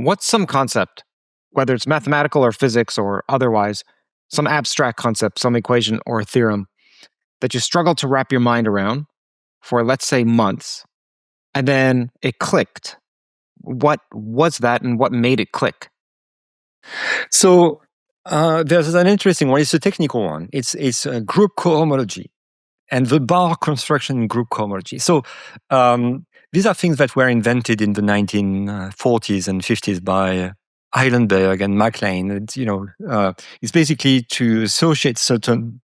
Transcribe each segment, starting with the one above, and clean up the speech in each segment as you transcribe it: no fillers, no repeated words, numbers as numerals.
What's some concept, whether it's mathematical or physics or otherwise, some abstract concept, some equation or theorem that you struggled to wrap your mind around for, let's say, months, and then it clicked? What was that and what made it click? So there's an interesting one. It's a technical one. It's a group cohomology and the bar construction in group cohomology. So these are things that were invented in the 1940s and 50s by Heilenberg and MacLean. It's basically to associate certain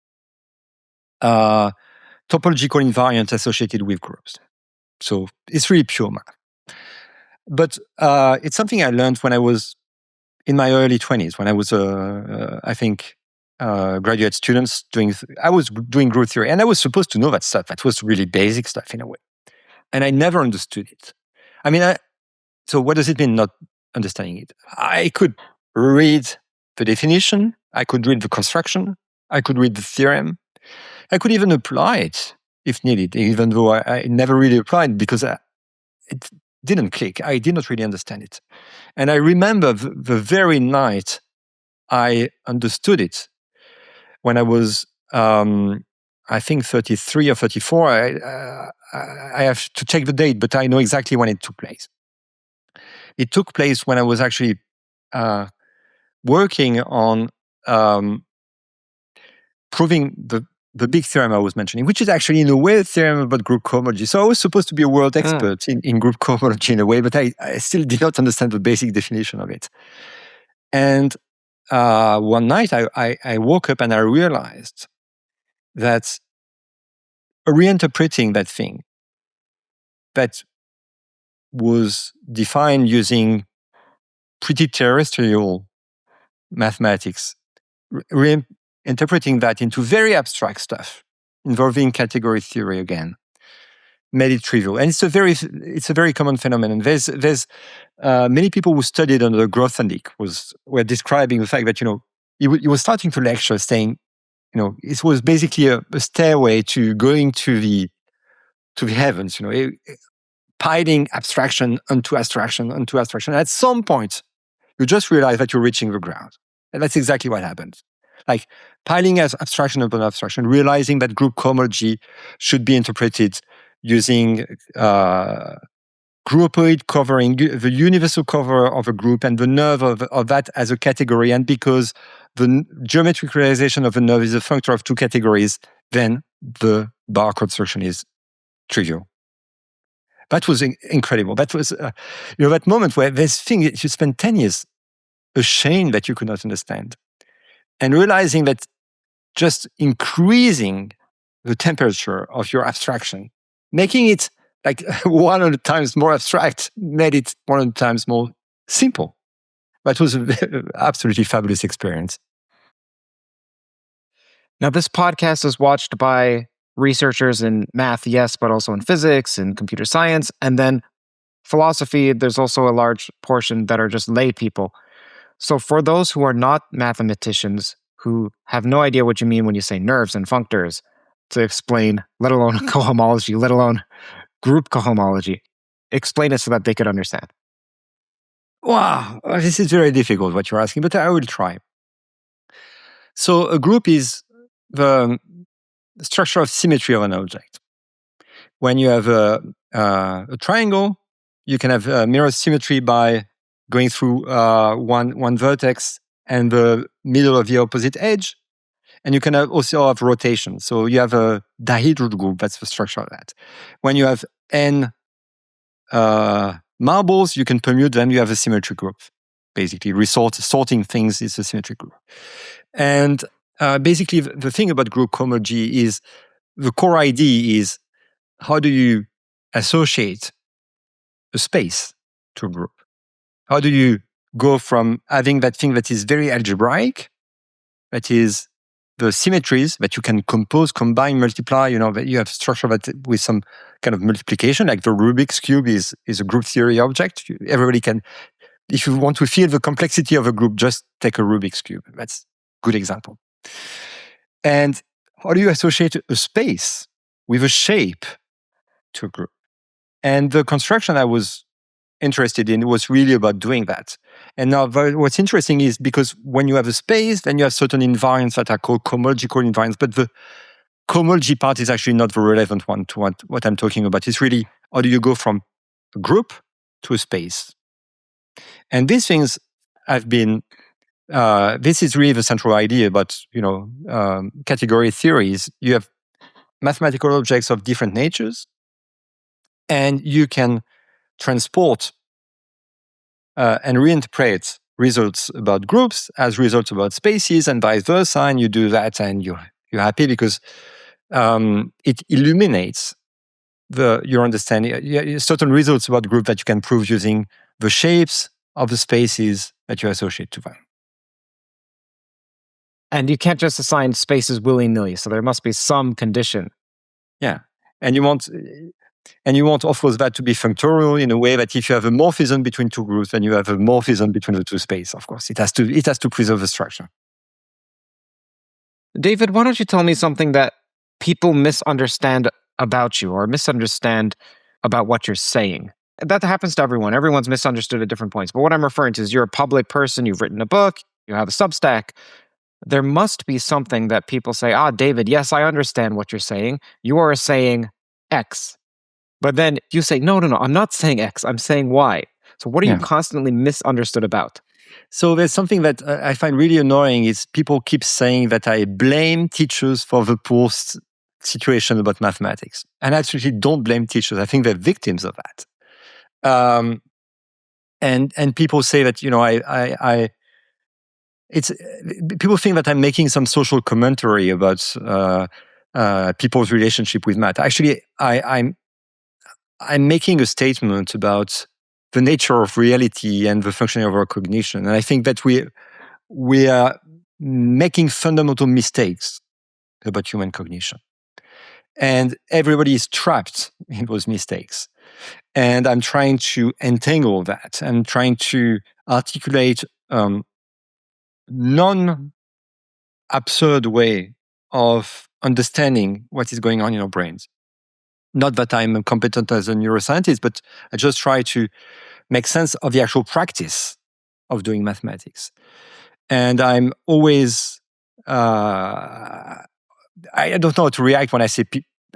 topological invariants associated with groups. So it's really pure math. But it's something I learned when I was in my early 20s, when I was, graduate students I was doing group theory, and I was supposed to know that stuff. That was really basic stuff in a way. And I never understood it. So what does it mean not understanding it? I could read the definition, I could read the construction, I could read the theorem, I could even apply it if needed, even though I never really applied because it didn't click. I did not really understand it. And I remember the very night I understood it, when I was, 33 or 34. I have to check the date, but I know exactly when it took place. It took place when I was actually working on proving the big theorem I was mentioning, which is actually in a way a theorem about group cohomology. So I was supposed to be a world expert in group cohomology in a way, but I still did not understand the basic definition of it. And one night I woke up and I realized that reinterpreting that thing that was defined using pretty terrestrial mathematics, reinterpreting that into very abstract stuff involving category theory again, made it trivial. And it's a very common phenomenon. There's many people who studied under Grothendieck were describing the fact that he was starting to lecture, saying it was basically a stairway to going to the heavens. Piling abstraction onto abstraction onto abstraction. At some point, you just realize that you're reaching the ground, and that's exactly what happened. Like piling as abstraction upon abstraction, realizing that group cohomology should be interpreted using groupoid covering, the universal cover of a group and the nerve of that as a category. And because the geometric realization of a nerve is a functor of two categories, then the bar construction is trivial. That was incredible. That was, that moment where this thing, you spend 10 years ashamed that you could not understand. And realizing that just increasing the temperature of your abstraction, making it like 100 times more abstract, made it 100 times more simple. That was an absolutely fabulous experience. Now, this podcast is watched by researchers in math, yes, but also in physics and computer science. And then philosophy, there's also a large portion that are just lay people. So for those who are not mathematicians, who have no idea what you mean when you say nerves and functors, to explain, let alone cohomology, let alone group cohomology, explain it so that they could understand. Wow, this is very difficult what you're asking, but I will try. So a group is the structure of symmetry of an object. When you have a triangle, you can have mirror symmetry by going through one vertex and the middle of the opposite edge. And you can also have rotation. So you have a dihedral group, that's the structure of that. When you have n marbles, you can permute them, you have a symmetric group. Basically, sorting things is a symmetric group. And basically, the thing about group cohomology is, the core idea is, how do you associate a space to a group? How do you go from having that thing that is very algebraic, that is the symmetries that you can compose, combine, multiply, that you have structure that with some kind of multiplication, like the Rubik's Cube is a group theory object. Everybody can, if you want to feel the complexity of a group, just take a Rubik's Cube. That's a good example. And how do you associate a space with a shape to a group? And the construction I was interested in was really about doing that. And now what's interesting is because when you have a space, then you have certain environments that are called cohomological environments. But the cohomology part is actually not the relevant one to what I'm talking about. It's really how do you go from a group to a space. And these things have been, this is really the central idea about, category theories. You have mathematical objects of different natures, and you can transport and reinterpret results about groups as results about spaces and vice versa. And you do that and you're happy because it illuminates your understanding, certain results about group that you can prove using the shapes of the spaces that you associate to them. And you can't just assign spaces willy-nilly, so there must be some condition. Yeah. And you want, of course, that to be functorial in a way that if you have a morphism between two groups, then you have a morphism between the two spaces. Of course, it has to preserve the structure. David, why don't you tell me something that people misunderstand about you or misunderstand about what you're saying? That happens to everyone. Everyone's misunderstood at different points. But what I'm referring to is you're a public person, you've written a book, you have a Substack. There must be something that people say, David, yes, I understand what you're saying. You are saying X. But then you say, no, I'm not saying X, I'm saying Y. So what are you constantly misunderstood about? So there's something that I find really annoying is people keep saying that I blame teachers for the poor situation about mathematics. And I actually don't blame teachers. I think they're victims of that. And people say that, people think that I'm making some social commentary about people's relationship with math. Actually, I'm making a statement about the nature of reality and the functioning of our cognition. And I think that we are making fundamental mistakes about human cognition. And everybody is trapped in those mistakes. And I'm trying to entangle that. I'm trying to articulate non-absurd way of understanding what is going on in our brains. Not that I'm competent as a neuroscientist, but I just try to make sense of the actual practice of doing mathematics. And I'm always, I don't know how to react when I say,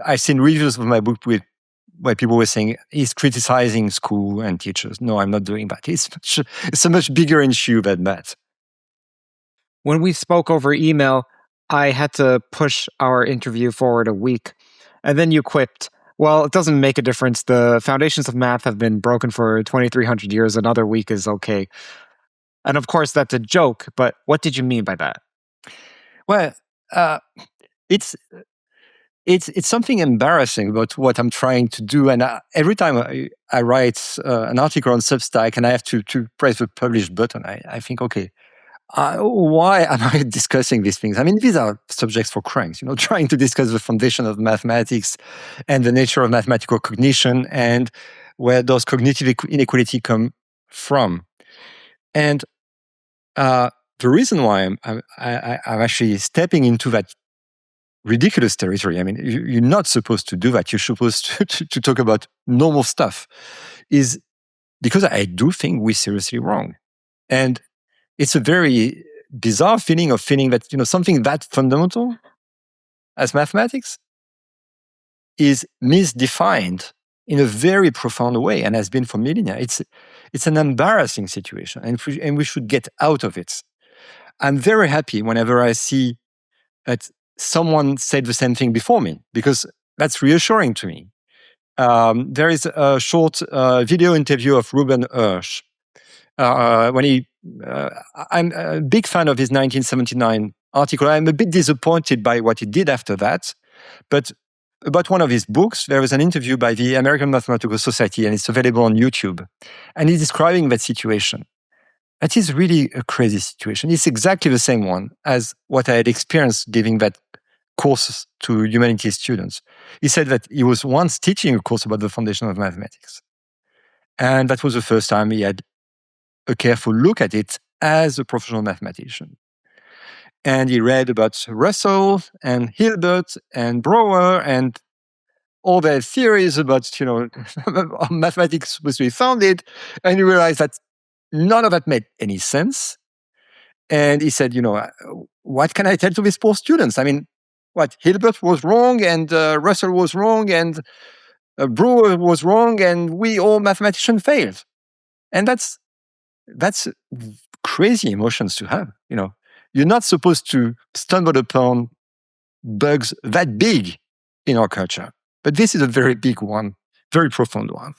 I've seen reviews of my book where people were saying, he's criticizing school and teachers. No, I'm not doing that. It's a much bigger issue than that. When we spoke over email, I had to push our interview forward a week. And then you quipped, well, it doesn't make a difference. The foundations of math have been broken for 2,300 years. Another week is okay. And of course, that's a joke. But what did you mean by that? Well, it's something embarrassing about what I'm trying to do. And every time I write an article on Substack and I have to press the publish button, I think, okay, why am I discussing these things? I mean, these are subjects for cranks, trying to discuss the foundation of mathematics and the nature of mathematical cognition and where those cognitive inequality come from. And the reason why I'm actually stepping into that ridiculous territory, I mean, you're not supposed to do that. You're supposed to talk about normal stuff, is because I do think we're seriously wrong. And it's a very bizarre feeling that, something that fundamental as mathematics is misdefined in a very profound way and has been for millennia. It's an embarrassing situation and we should get out of it. I'm very happy whenever I see that someone said the same thing before me, because that's reassuring to me. There is a short video interview of Ruben Hirsch. I'm a big fan of his 1979 article. I'm a bit disappointed by what he did after that. But about one of his books, there was an interview by the American Mathematical Society, and it's available on YouTube. And he's describing that situation. That is really a crazy situation. It's exactly the same one as what I had experienced giving that course to humanities students. He said that he was once teaching a course about the foundation of mathematics. And that was the first time he had a careful look at it as a professional mathematician. And he read about Russell and Hilbert and Brouwer and all their theories about, how mathematics was to be founded. And he realized that none of that made any sense. And he said, what can I tell to these poor students? I mean, what, Hilbert was wrong, and Russell was wrong, and Brewer was wrong, and we all mathematicians failed. And that's crazy emotions to have. You're not supposed to stumble upon bugs that big in our culture. But this is a very big one, very profound one.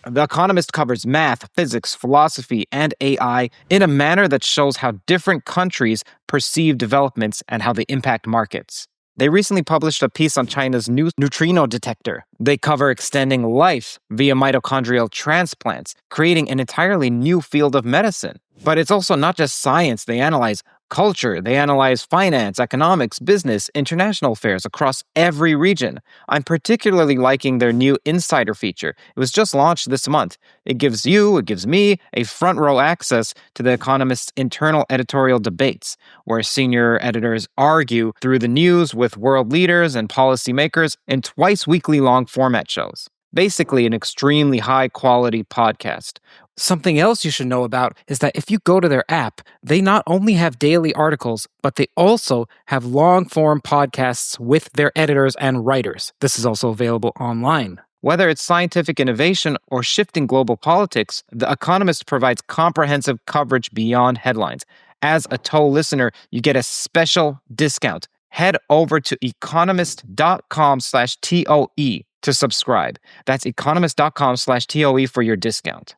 The Economist covers math, physics, philosophy, and AI in a manner that shows how different countries perceive developments and how they impact markets. They recently published a piece on China's new neutrino detector. They cover extending life via mitochondrial transplants, creating an entirely new field of medicine. But it's also not just science. They analyze culture, they analyze finance, economics, business, international affairs across every region. I'm particularly liking their new Insider feature. It was just launched this month. It gives me, a front row access to The Economist's internal editorial debates, where senior editors argue through the news with world leaders and policymakers in twice weekly long format shows. Basically, an extremely high-quality podcast. Something else you should know about is that if you go to their app, they not only have daily articles, but they also have long-form podcasts with their editors and writers. This is also available online. Whether it's scientific innovation or shifting global politics, The Economist provides comprehensive coverage beyond headlines. As a TOE listener, you get a special discount. Head over to economist.com/TOE to subscribe. That's economist.com/TOE for your discount.